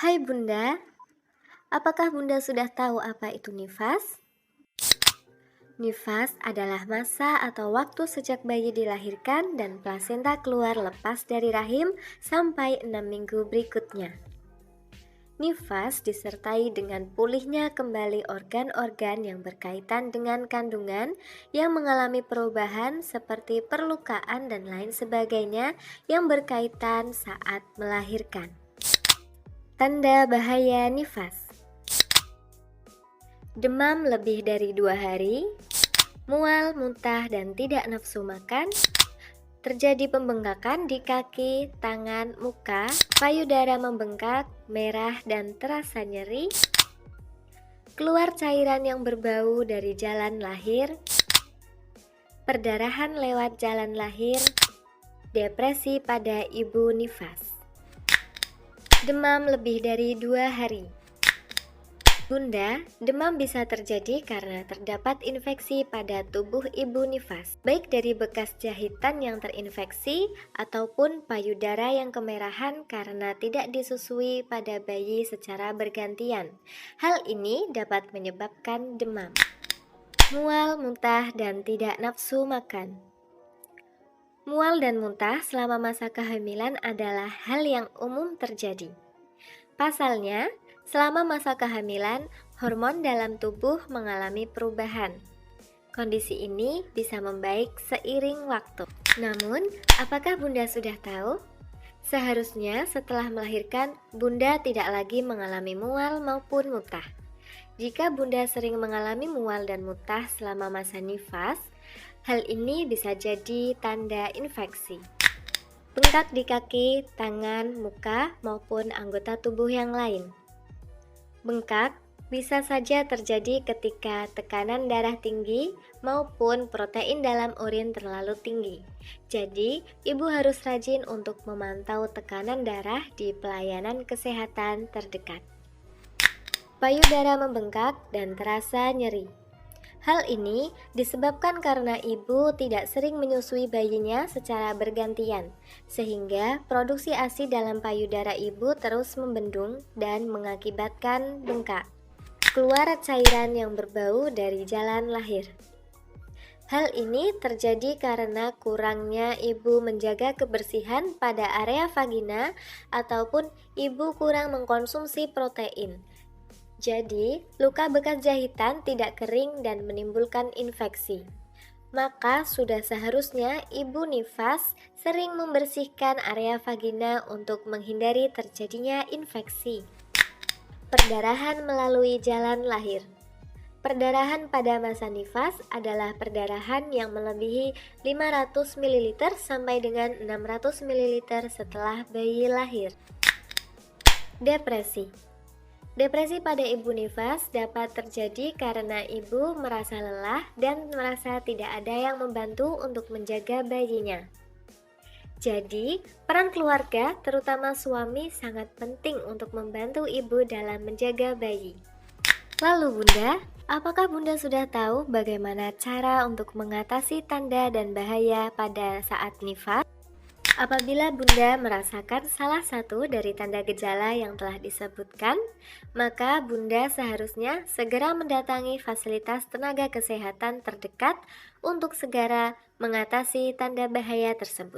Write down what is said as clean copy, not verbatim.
Hai Bunda, apakah Bunda sudah tahu apa itu nifas? Nifas adalah masa atau waktu sejak bayi dilahirkan dan plasenta keluar lepas dari rahim sampai 6 minggu berikutnya. Nifas disertai dengan pulihnya kembali organ-organ yang berkaitan dengan kandungan yang mengalami perubahan seperti perlukaan dan lain sebagainya yang berkaitan saat melahirkan. Tanda bahaya nifas: demam lebih dari 2 hari, mual, muntah, dan tidak nafsu makan, terjadi pembengkakan di kaki, tangan, muka, payudara membengkak, merah, dan terasa nyeri, keluar cairan yang berbau dari jalan lahir, perdarahan lewat jalan lahir, depresi pada ibu nifas. Demam lebih dari 2 hari. Bunda, demam bisa terjadi karena terdapat infeksi pada tubuh ibu nifas, baik dari bekas jahitan yang terinfeksi ataupun payudara yang kemerahan karena tidak disusui pada bayi secara bergantian. Hal ini dapat menyebabkan demam, mual, muntah, dan tidak nafsu makan. Mual dan muntah selama masa kehamilan adalah hal yang umum terjadi. Pasalnya, selama masa kehamilan, hormon dalam tubuh mengalami perubahan. Kondisi ini bisa membaik seiring waktu. Namun, apakah Bunda sudah tahu? Seharusnya setelah melahirkan, Bunda tidak lagi mengalami mual maupun muntah. Jika Bunda sering mengalami mual dan muntah selama masa nifas, hal ini bisa jadi tanda infeksi. Bengkak di kaki, tangan, muka, maupun anggota tubuh yang lain. Bengkak bisa saja terjadi ketika tekanan darah tinggi maupun protein dalam urin terlalu tinggi. Jadi, ibu harus rajin untuk memantau tekanan darah di pelayanan kesehatan terdekat. Payudara membengkak dan terasa nyeri. Hal ini disebabkan karena ibu tidak sering menyusui bayinya secara bergantian, sehingga produksi ASI dalam payudara ibu terus membendung dan mengakibatkan bengkak. Keluar cairan yang berbau dari jalan lahir. Hal ini terjadi karena kurangnya ibu menjaga kebersihan pada area vagina ataupun ibu kurang mengkonsumsi protein. Jadi, luka bekas jahitan tidak kering dan menimbulkan infeksi. Maka sudah seharusnya ibu nifas sering membersihkan area vagina untuk menghindari terjadinya infeksi. Perdarahan melalui jalan lahir. Perdarahan pada masa nifas adalah perdarahan yang melebihi 500 ml sampai dengan 600 ml setelah bayi lahir. Depresi. Depresi pada ibu nifas dapat terjadi karena ibu merasa lelah dan merasa tidak ada yang membantu untuk menjaga bayinya. Jadi, peran keluarga, terutama suami, sangat penting untuk membantu ibu dalam menjaga bayi. Lalu Bunda, apakah Bunda sudah tahu bagaimana cara untuk mengatasi tanda dan bahaya pada saat nifas? Apabila Bunda merasakan salah satu dari tanda gejala yang telah disebutkan, maka Bunda seharusnya segera mendatangi fasilitas tenaga kesehatan terdekat untuk segera mengatasi tanda bahaya tersebut.